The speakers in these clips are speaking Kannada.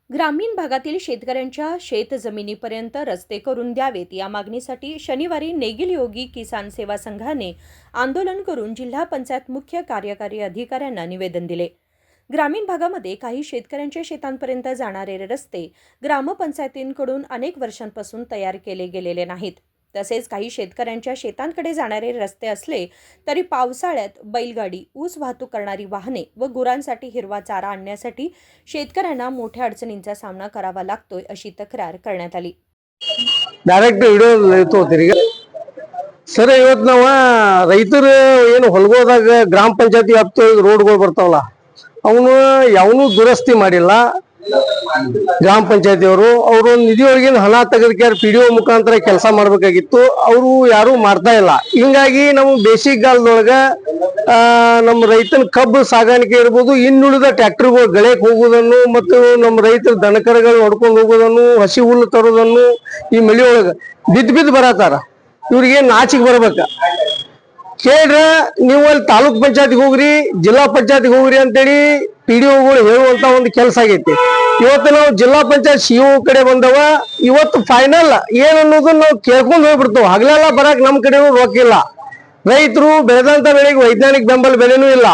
ग्रामीण भागातील शेतकऱ्यांच्या शेतजमिनीपर्यंत रस्ते करून द्यावेत या मागणीसाठी शनिवारी नेगिल योगी किसान सेवा संघाने आंदोलन करून जिल्हा पंचायत मुख्य कार्यकारी अधिकाऱ्यांना निवेदन दिले। ग्रामीण भागामध्ये काही शेतकऱ्यांच्या शेतांपर्यंत जाणारे रस्ते ग्रामपंचायतींकडून अनेक वर्षांपासून तयार केले गेलेले नाहीत। तसेच काही शेतकऱ्यांच्या शेतांकडे जाणारे रस्ते असले तरी पावसाळ्यात बैलगाडी, ऊस वाहतूक करणारी वाहने व गुरांसाठी हिरवा चारा आणण्यासाठी शेतकऱ्यांना मोठ्या अडचणींचा सामना करावा लागतोय अशी तक्रार करण्यात आली। ಡೈರೆಕ್ಟ್ ವಿಡಿಯೋ ತೋತಿರಿ ಸರ್। ಇವತ್ತು ನಾವು ರೈತರು ಏನು ಹೊಲಗೋದಾಗ ಗ್ರಾಮ ಪಂಚಾಯತಿ ವ್ಯಾಪ್ತಿ ರೋಡ್ಗಳು ಬರ್ತಾವಲ್ಲ ಅವನು ಯಾವನು ದುರಸ್ತಿ ಮಾಡಿಲ್ಲ। ಗ್ರಾಮ ಪಂಚಾಯತಿಯವರು ಅವರು ನಿಧಿಯೊಳಗಿನ ಹಣ ತೆಗೆದಕ್ಕೆ ಪಿಡಿಒ ಮುಖಾಂತರ ಕೆಲಸ ಮಾಡಬೇಕಾಗಿತ್ತು, ಅವರು ಯಾರು ಮಾಡ್ತಾ ಇಲ್ಲ। ಹಿಂಗಾಗಿ ನಾವು ಬೇಸಿಗೆಗಾಲದೊಳಗ ನಮ್ಮ ರೈತನ ಕಬ್ಬು ಸಾಗಾಣಿಕೆ ಇರ್ಬೋದು, ಇನ್ನುಳಿದ ಟ್ರ್ಯಾಕ್ಟರ್ಗಳು ಗಳಕ್ಕೆ ಹೋಗುವುದನ್ನು ಮತ್ತು ನಮ್ಮ ರೈತರ ದನಕರಗಳು ನೋಡ್ಕೊಂಡು ಹೋಗೋದನ್ನು, ಹಸಿ ಹುಲ್ಲು ತರೋದನ್ನು ಈ ಮಳೆಯೊಳಗ ಬಿದ್ದು ಬರತಾರ। ಇವ್ರಿಗೆ ನಾಚಿಗೆ ಬರ್ಬೇಕ। ಕೇಳ್ರ ನೀವು ಅಲ್ಲಿ ತಾಲೂಕ್ ಪಂಚಾಯತಿಗೆ ಹೋಗ್ರಿ, ಜಿಲ್ಲಾ ಪಂಚಾಯತಿಗೆ ಹೋಗ್ರಿ ಅಂತೇಳಿ ಪಿಡಿಒಗಳು ಹೇಳುವಂತ ಒಂದು ಕೆಲಸ ಆಗೈತಿ। ಇವತ್ತು ನಾವು ಜಿಲ್ಲಾ ಪಂಚಾಯತ್ ಸಿಇಒ ಕಡೆ ಬಂದವ, ಇವತ್ತು ಫೈನಲ್ ಏನ್ ಅನ್ನೋದನ್ನ ನಾವು ಕೇಳ್ಕೊಂಡು ಹೋಗ್ಬಿಡ್ತೇವೆ। ಹಗಲೆಲ್ಲ ಬರಕ್ ನಮ್ ಕಡೆ ರೊಕ್ಕ ಇಲ್ಲ, ರೈತರು ಬೆಳೆದಂತ ಬೆಳೆಗೆ ವೈಜ್ಞಾನಿಕ ಬೆಂಬಲ ಬೆಲೆನೂ ಇಲ್ಲ,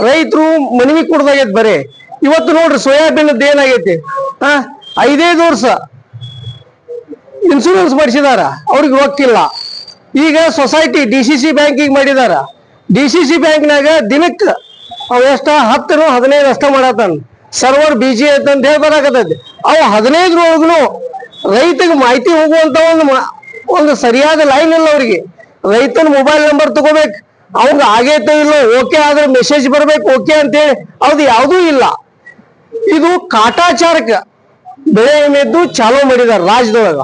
ರೈತರು ಮನವಿ ಕೊಡ್ದಾಗೈತಿ ಬರೇ। ಇವತ್ತು ನೋಡ್ರಿ ಸೋಯಾಬೀನ್ ಏನಾಗೈತಿ, 5 ವರ್ಷ ಇನ್ಶೂರೆನ್ಸ್ ಮಾಡಿಸಿದಾರ, ಅವ್ರಿಗೆ ರೊಕ್ಕಿಲ್ಲ। ಈಗ ಸೊಸೈಟಿ ಡಿಸಿಸಿ ಬ್ಯಾಂಕಿಗೆ ಮಾಡಿದಾರ, ಡಿಸಿಸಿ ಬ್ಯಾಂಕ್ನಾಗ ದಿನಕ್ಕೆ ಅವ ಎಷ್ಟ 10-15 ಅಷ್ಟ ಮಾಡತಾನ, ಸರ್ವರ್ ಬಿಜಿ ಐತೆ ಅಂತ ಹೇಳಿ ಬರಾಕತೈತಿ। ಅವು 15ರೊಳಗೂ ರೈತಗೆ ಮಾಹಿತಿ ಹೋಗುವಂತ ಒಂದು ಸರಿಯಾದ ಲೈನ್ ಇಲ್ಲ ಅವ್ರಿಗೆ। ರೈತನ ಮೊಬೈಲ್ ನಂಬರ್ ತಗೋಬೇಕು, ಅವ್ಗ ಆಗೈತೆ ಇಲ್ಲೋ, ಓಕೆ ಆದ್ರೆ ಮೆಸೇಜ್ ಬರ್ಬೇಕು ಓಕೆ ಅಂತೇಳಿ, ಅದು ಯಾವುದೂ ಇಲ್ಲ। ಇದು ಕಾಟಾಚಾರಕ್ಕೆ ಬೆಳೆ ವಿಮೆದ್ದು ಚಾಲೂ ಮಾಡಿದಾರ ರಾಜ್ಯದೊಳಗ।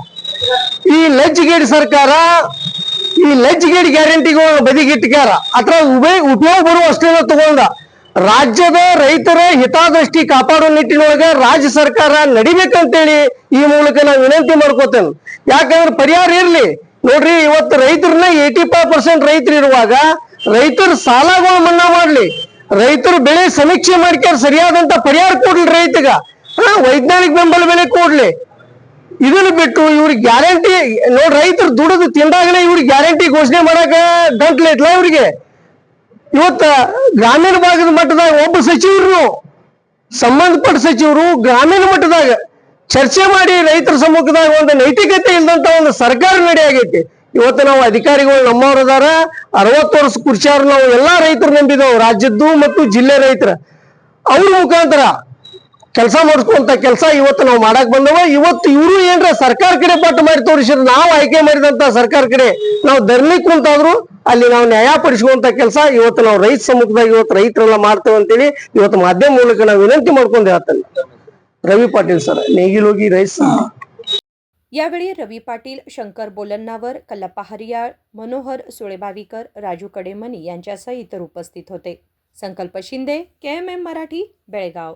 ಈ ಲಜ್ಜಿಗೇಡಿ ಸರ್ಕಾರ ಈ ಲಜ್ಜಿಗೇಡಿ ಗ್ಯಾರಂಟಿಗಳು ಬದಿಗಿಟ್ಟ್ಯಾರ, ಅದ್ರ ಉಪಯೋಗ ಬರುವ ಅಷ್ಟೇನ ತಗೊಂಡ ರಾಜ್ಯದ ರೈತರ ಹಿತಾದೃಷ್ಟಿ ಕಾಪಾಡೋ ನಿಟ್ಟಿನೊಳಗ ರಾಜ್ಯ ಸರ್ಕಾರ ನಡಿಬೇಕಂತೇಳಿ ಈ ಮೂಲಕ ನಾವು ವಿನಂತಿ ಮಾಡ್ಕೋತೇನೆ। ಯಾಕಂದ್ರೆ ಪರಿಹಾರ ಇರ್ಲಿ ನೋಡ್ರಿ, ಇವತ್ತು ರೈತರನ್ನ 85% ರೈತರು ಇರುವಾಗ ರೈತರ ಸಾಲಗಳು ಮನ್ನಾ ಮಾಡ್ಲಿ, ರೈತರು ಬೆಳೆ ಸಮೀಕ್ಷೆ ಮಾಡ್ಕೊಂಡು ಸರಿಯಾದಂತ ಪರಿಹಾರ ಕೊಡ್ಲಿ, ರೈತಗ ವೈಜ್ಞಾನಿಕ ಬೆಂಬಲ ಬೆಲೆ ಕೊಡ್ಲಿ। ಇದನ್ನ ಬಿಟ್ಟು ಇವ್ರಿಗೆ ಗ್ಯಾರಂಟಿ ನೋಡ್, ರೈತರು ದುಡಿದು ತಿಂದಾಗಲೇ ಇವ್ರಿಗೆ ಗ್ಯಾರಂಟಿ ಘೋಷಣೆ ಮಾಡಕ ಗಂಟ್ಲಿಟ್ಲ ಇವ್ರಿಗೆ। ಇವತ್ತ ಗ್ರಾಮೀಣ ಭಾಗದ ಮಟ್ಟದಾಗ ಒಬ್ಬ ಸಚಿವರು, ಸಂಬಂಧಪಟ್ಟ ಸಚಿವರು ಗ್ರಾಮೀಣ ಮಟ್ಟದಾಗ ಚರ್ಚೆ ಮಾಡಿ ರೈತರ ಸಮ್ಮುಖದಾಗ ಒಂದು ನೈತಿಕತೆ ಇಲ್ಲದಂತ ಒಂದು ಸರ್ಕಾರ ನಡೆ ಆಗೈತಿ। ಇವತ್ತು ನಾವು ಅಧಿಕಾರಿಗಳು ನಮ್ಮವ್ರದಾರ 60 ವರ್ಷ ಕುರ್ಚಾರ ನಾವು ಎಲ್ಲಾ ರೈತರು ನಂಬಿದವು, ರಾಜ್ಯದ್ದು ಮತ್ತು ಜಿಲ್ಲೆ ರೈತರ, ಅವ್ರ ಮುಖಾಂತರ ಕೆಲಸ ಮಾಡಿಸ್ಕೊಂತ ಕೆಲಸ ಇವತ್ತು ನಾವು ಮಾಡಕ್ ಬಂದವ। ಇವತ್ತು ಇವರು ಏನ್ರ ಸರ್ಕಾರ ಕಡೆ ಪಟ್ಟು ಮಾಡಿ ತೋರಿಸಿದ್ರೆ ನಾವು ಆಯ್ಕೆ ಮಾಡಿದಂತ ಸರ್ಕಾರ ಕಡೆ ನಾವು ಧರಣಿ ಕುಂತಾದ್ರು ಅಲ್ಲಿ ನಾವು ನ್ಯಾಯ ಪಡಿಸುವಂತ ಕೆಲಸ ಇವತ್ತು ನಾವು ರೈತ ಸಮ್ಮುಖದಾಗ ಇವತ್ತು ರೈತರೆಲ್ಲ ಮಾಡ್ತೇವೆ ಅಂತೇಳಿ ಇವತ್ತು ಮಾಧ್ಯಮ ಮೂಲಕ ನಾವು ವಿನಂತಿ ಮಾಡ್ಕೊಂಡು ಹೇಳ್ತೇನೆ। ರವಿ ಪಾಟೀಲ್ ಸರ್, ನೇಗಿಲ್ ಹೋಗಿ ರೈತ ಸಂಘ। यावेळी रवी पाटील, शंकर बोलन्नावर, कल्लप्पा हरियाळ, मनोहर सुळेबावीकर, राजू कडेमनी यांच्यासह इतर उपस्थित होते। संकल्प शिंदे, KMM मराठी, बेळगाव।